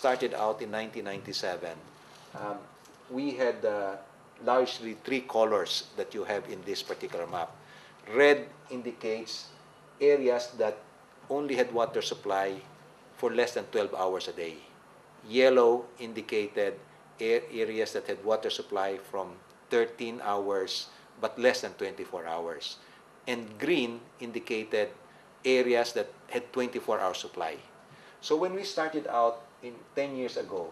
started out in 1997, um, we had largely three colors that you have in this particular map. Red indicates areas that only had water supply for less than 12 hours a day. Yellow indicated areas that had water supply from 13 hours but less than 24 hours. And green indicated areas that had 24-hour supply. So when we started out in 10 years ago,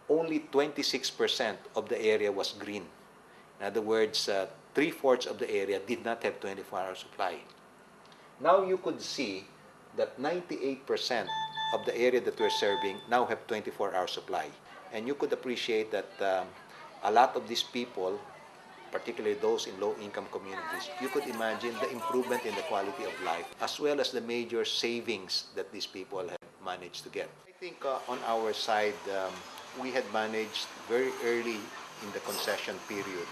only 26% of the area was green. In other words, 3/4 of the area did not have 24-hour supply. Now you could see that 98% of the area that we're serving now have 24-hour supply. And you could appreciate that a lot of these people, particularly those in low-income communities, you could imagine the improvement in the quality of life as well as the major savings that these people have managed to get. I think on our side, we had managed very early in the concession period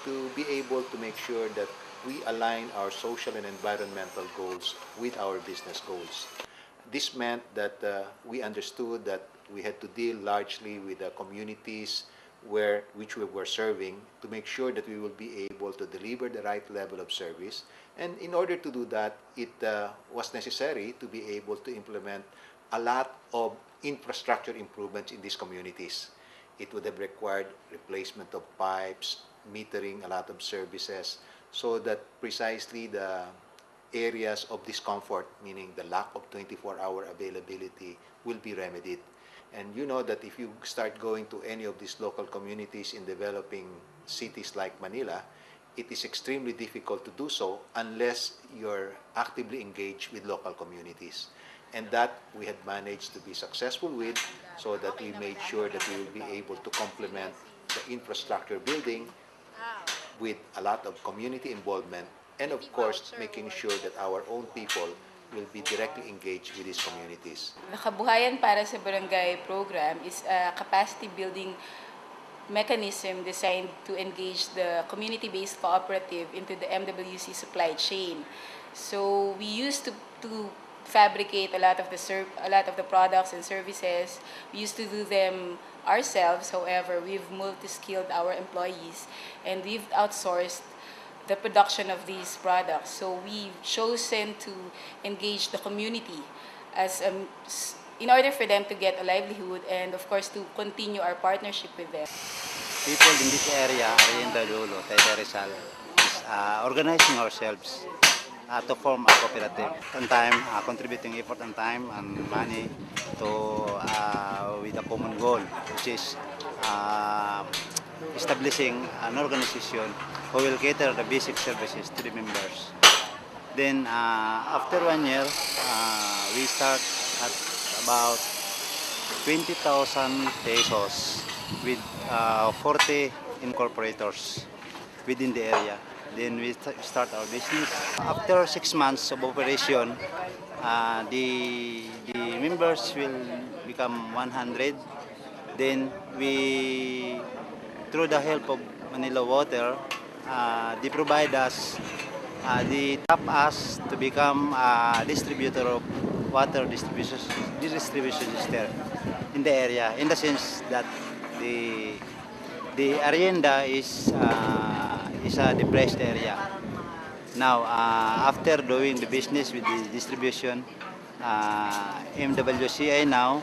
to be able to make sure that we align our social and environmental goals with our business goals. This meant that we understood that we had to deal largely with the communities which we were serving to make sure that we will be able to deliver the right level of service. And in order to do that, it was necessary to be able to implement a lot of infrastructure improvements in these communities. It would have required replacement of pipes, metering a lot of services, so that precisely the areas of discomfort, meaning the lack of 24-hour availability, will be remedied. And you know that if you start going to any of these local communities in developing cities like Manila, it is extremely difficult to do so unless you're actively engaged with local communities. And that we had managed to be successful with, so that we made sure that we will be able to complement the infrastructure building with a lot of community involvement, and of course, making sure that our own people will be directly engaged with these communities. The Kabuhayan para sa Barangay program is a capacity building mechanism designed to engage the community-based cooperative into the MWC supply chain. So we used to fabricate a lot of the products and services. We used to do them ourselves. However, we've multi-skilled our employees and we've outsourced the production of these products. So we've chosen to engage the community as in order for them to get a livelihood and of course to continue our partnership with them. People in this area, Arienda Dulo, Taytay Rizal, is organizing ourselves to form a cooperative. On time, contributing effort and time and money to with a common goal, which is establishing an organization who will cater the basic services to the members. Then after 1 year, we start at about 20,000 pesos with 40 incorporators within the area. Then we start our business. After 6 months of operation, the members will become 100. Then we, through the help of Manila Water, they provide us, they tap us to become a distributor of water distribution system in the area, in the sense that the Arienda is a depressed area. Now, after doing the business with the distribution, MWCI now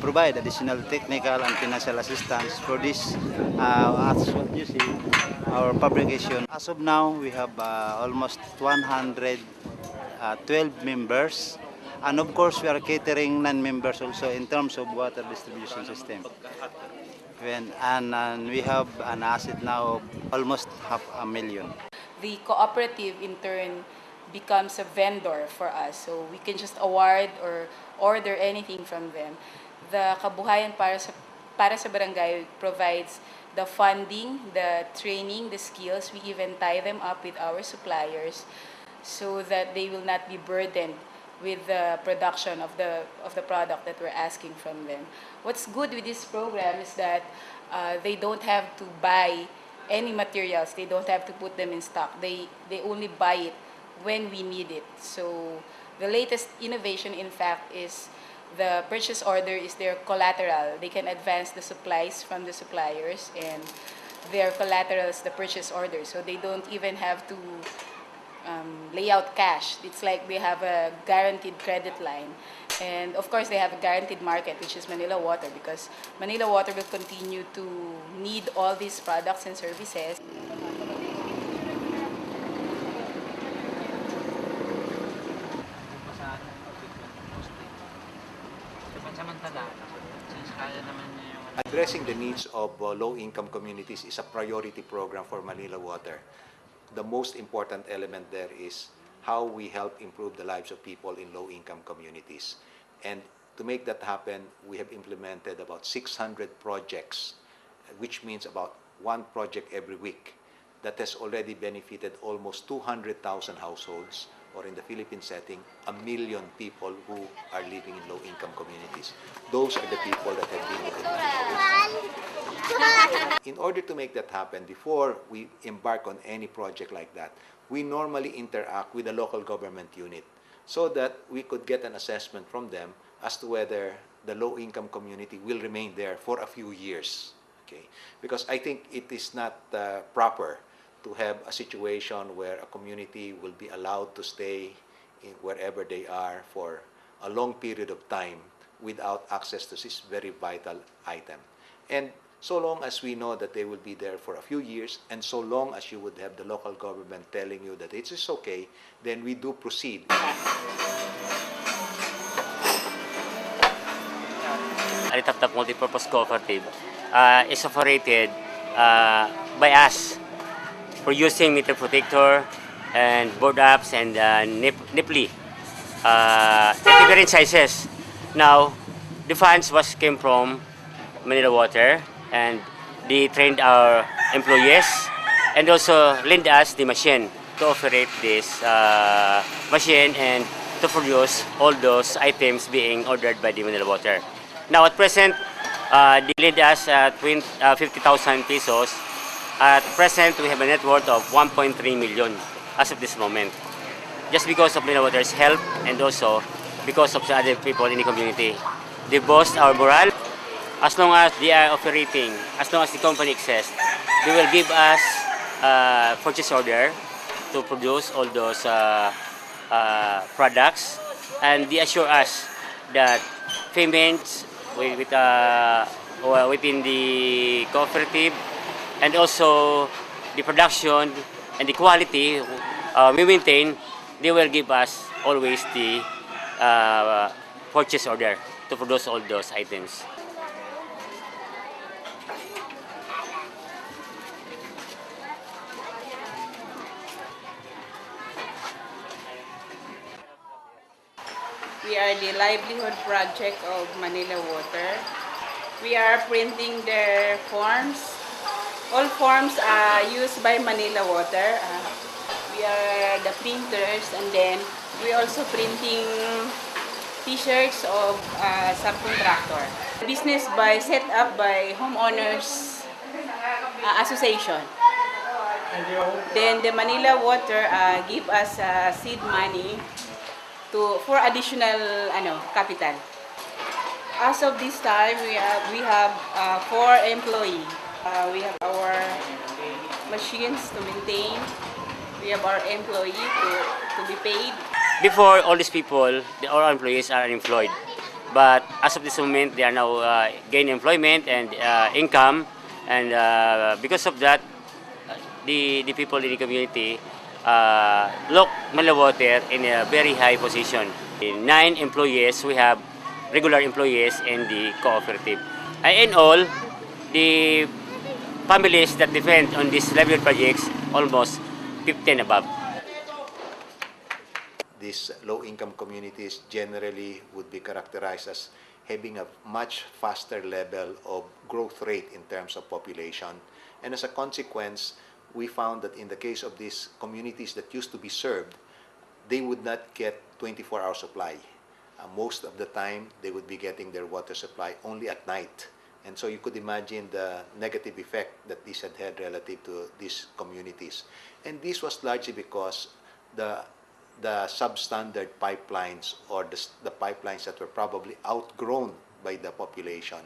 provide additional technical and financial assistance for this. As what you see, our fabrication. As of now, we have almost 112 members. And of course, we are catering non-members also in terms of water distribution system. And we have an asset now of almost 500,000. The cooperative in turn becomes a vendor for us, so we can just award or order anything from them. The Kabuhayan para sa Barangay provides the funding, the training, the skills. We even tie them up with our suppliers so that they will not be burdened with the production of the product that we're asking from them. What's good with this program is that they don't have to buy any materials. They don't have to put them in stock. They only buy it when we need it. So the latest innovation, in fact, is the purchase order is their collateral. They can advance the supplies from the suppliers, and their collateral is the purchase order. So they don't even have to lay out cash. It's like they have a guaranteed credit line. And of course, they have a guaranteed market, which is Manila Water, because Manila Water will continue to need all these products and services. Addressing the needs of low-income communities is a priority program for Manila Water. The most important element there is how we help improve the lives of people in low-income communities. And to make that happen, we have implemented about 600 projects, which means about one project every week. That has already benefited almost 200,000 households, or in the Philippine setting, 1 million people who are living in low-income communities. Those are the people that have been benefited. In order to make that happen, before we embark on any project like that, we normally interact with the local government unit so that we could get an assessment from them as to whether the low-income community will remain there for a few years. Okay? Because I think it is not proper to have a situation where a community will be allowed to stay in wherever they are for a long period of time without access to this very vital item. And so long as we know that they will be there for a few years, and so long as you would have the local government telling you that it is okay, then we do proceed. Alitap-tap Multipurpose Cooperative is operated by us, producing meter protector and board ups and nipple different sizes. Now, the funds came from Manila Water, and they trained our employees and also lend us the machine to operate this machine and to produce all those items being ordered by the Manila Water. Now, at present, they lend us 50,000 pesos. At present, we have a net worth of 1.3 million as of this moment, just because of Manila Water's help and also because of the other people in the community. They boost our morale. As long as they are operating, as long as the company exists, they will give us purchase order to produce all those products, and they assure us that payments within the cooperative and also the production and the quality we maintain, they will give us always the purchase order to produce all those items. We are the livelihood project of Manila Water. We are printing their forms. All forms are used by Manila Water. We are the printers, and then we also printing t-shirts of subcontractor. Business set up by homeowners association. Then the Manila Water give us seed money for additional capital. As of this time, we have 4 employees. We have our machines to maintain. We have our employee to be paid. Before, all these people, all our employees are unemployed. But as of this moment, they are now gaining employment and income. And because of that, the people in the community look Manila Water in a very high position. In 9 employees, we have regular employees in the cooperative. In all, the families that depend on these livelihood projects, almost 15 above. These low-income communities generally would be characterized as having a much faster level of growth rate in terms of population. And as a consequence, we found that in the case of these communities that used to be served, they would not get 24-hour supply. Most of the time, they would be getting their water supply only at night. And so you could imagine the negative effect that this had relative to these communities. And this was largely because the the substandard pipelines or the pipelines that were probably outgrown by the population.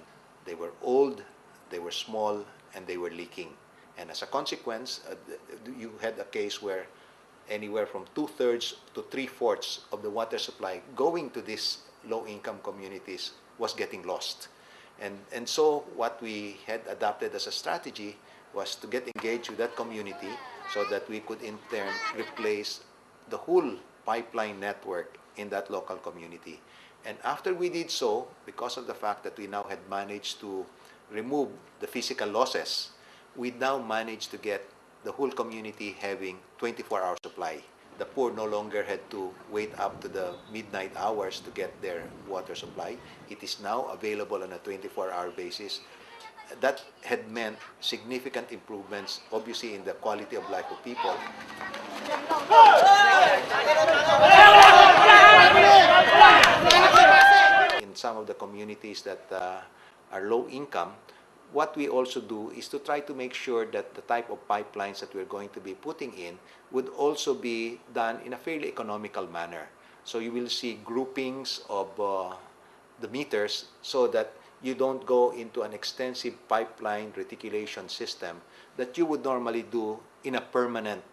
They were old, they were small, and they were leaking. And as a consequence, you had a case where anywhere from 2/3 to 3/4 of the water supply going to these low-income communities was getting lost. And so what we had adopted as a strategy was to get engaged with that community so that we could in turn replace the whole pipeline network in that local community. And after we did so, because of the fact that we now had managed to remove the physical losses, we now managed to get the whole community having 24-hour supply. The poor no longer had to wait up to the midnight hours to get their water supply. It is now available on a 24-hour basis. That had meant significant improvements, obviously, in the quality of life of people. In some of the communities that are low income, what we also do is to try to make sure that the type of pipelines that we're going to be putting in would also be done in a fairly economical manner. So you will see groupings of the meters so that you don't go into an extensive pipeline reticulation system that you would normally do in a permanent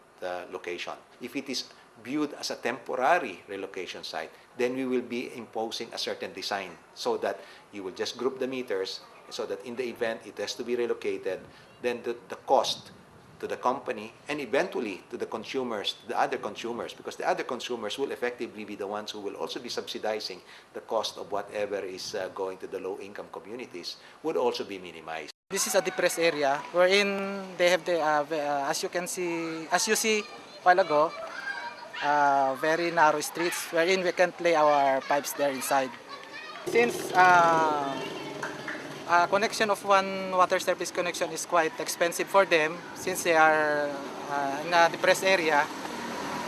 location. If it is viewed as a temporary relocation site, then we will be imposing a certain design so that you will just group the meters so that in the event it has to be relocated, then the cost to the company and eventually to the consumers, the other consumers, because the other consumers will effectively be the ones who will also be subsidizing the cost of whatever is going to the low-income communities, would also be minimized. This is a depressed area wherein they have the, as you see a while ago, very narrow streets wherein we can't lay our pipes there inside. Since connection of one water service connection is quite expensive for them, since they are in a depressed area,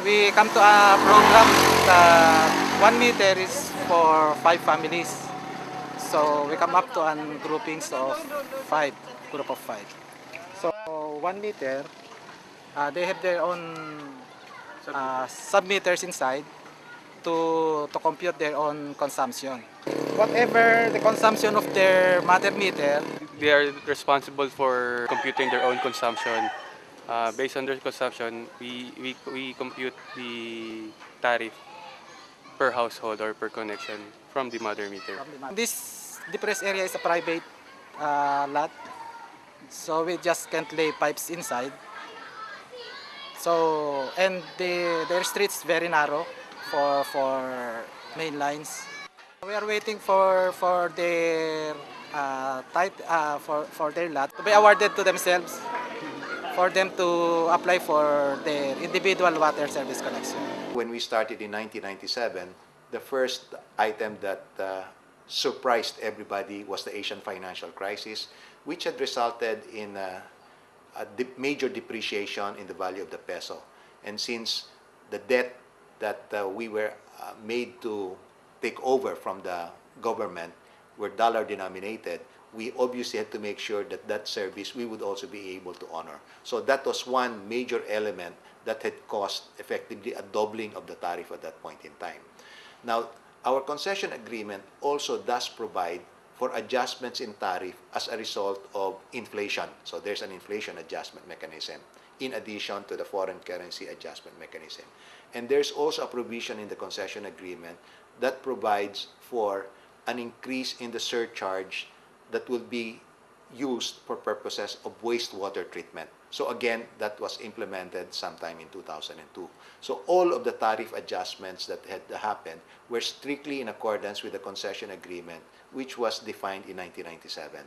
we come to a program that 1 meter is for 5 families. So we come up to groupings of 5, group of 5. So 1 meter, they have their own sub-meters inside to compute their own consumption. Whatever the consumption of their mother meter, they are responsible for computing their own consumption. Based on their consumption, we compute the tariff per household or per connection from the mother meter. This depressed area is a private lot, so we just can't lay pipes inside. So, and their streets very narrow for main lines. We are waiting for their for their lot to be awarded to themselves, for them to apply for their individual water service connection. When we started in 1997, the first item that surprised everybody was the Asian financial crisis, which had resulted in a major depreciation in the value of the peso. And since the debt that we were made to take over from the government were dollar denominated, we obviously had to make sure that that service we would also be able to honor. So that was one major element that had caused effectively a doubling of the tariff at that point in time. Now, our concession agreement also does provide for adjustments in tariff as a result of inflation. So there's an inflation adjustment mechanism in addition to the foreign currency adjustment mechanism. And there's also a provision in the concession agreement that provides for an increase in the surcharge that will be used for purposes of wastewater treatment. So again, that was implemented sometime in 2002. So all of the tariff adjustments that had happened were strictly in accordance with the concession agreement, which was defined in 1997.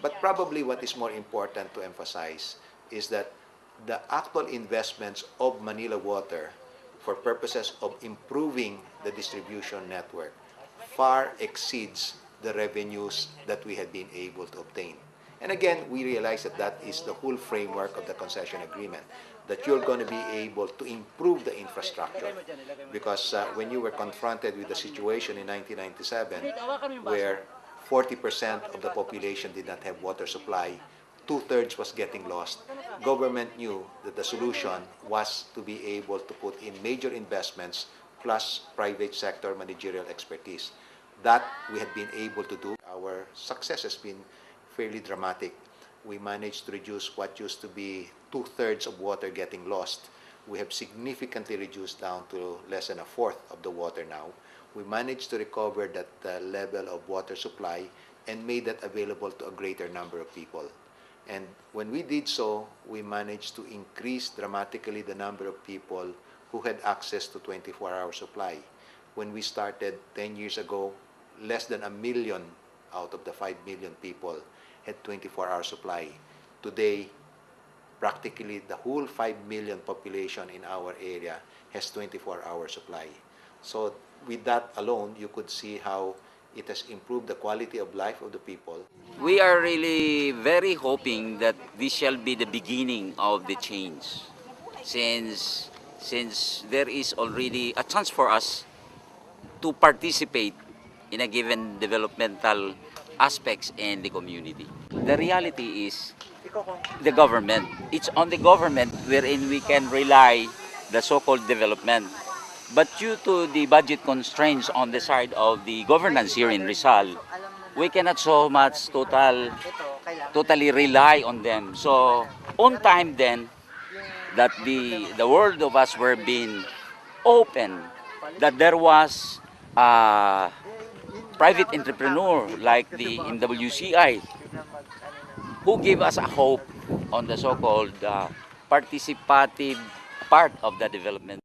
But probably what is more important to emphasize is that the actual investments of Manila Water for purposes of improving the distribution network far exceeds the revenues that we had been able to obtain. And again, we realize that that is the whole framework of the concession agreement, that you're going to be able to improve the infrastructure. Because when you were confronted with the situation in 1997, where 40% of the population did not have water supply, 2/3 was getting lost, government knew that the solution was to be able to put in major investments plus private sector managerial expertise. That we had been able to do. Our success has been fairly dramatic. We managed to reduce what used to be 2/3 of water getting lost. We have significantly reduced down to less than 1/4 of the water now. We managed to recover that level of water supply and made that available to a greater number of people. And when we did so, we managed to increase dramatically the number of people who had access to 24-hour supply. When we started 10 years ago, less than 1 million out of the 5 million people had 24-hour supply. Today, practically the whole 5 million population in our area has 24-hour supply. So with that alone, you could see how it has improved the quality of life of the people. We are really very hoping that this shall be the beginning of the change, since there is already a chance for us to participate in a given developmental aspects in the community. The reality is the government. It's on the government wherein we can rely the so-called development. But due to the budget constraints on the side of the governance here in Rizal, we cannot so much totally rely on them. So on time then, that the world of us were being open, that there was a private entrepreneur like the MWCI who gave us a hope on the so-called participative part of the development.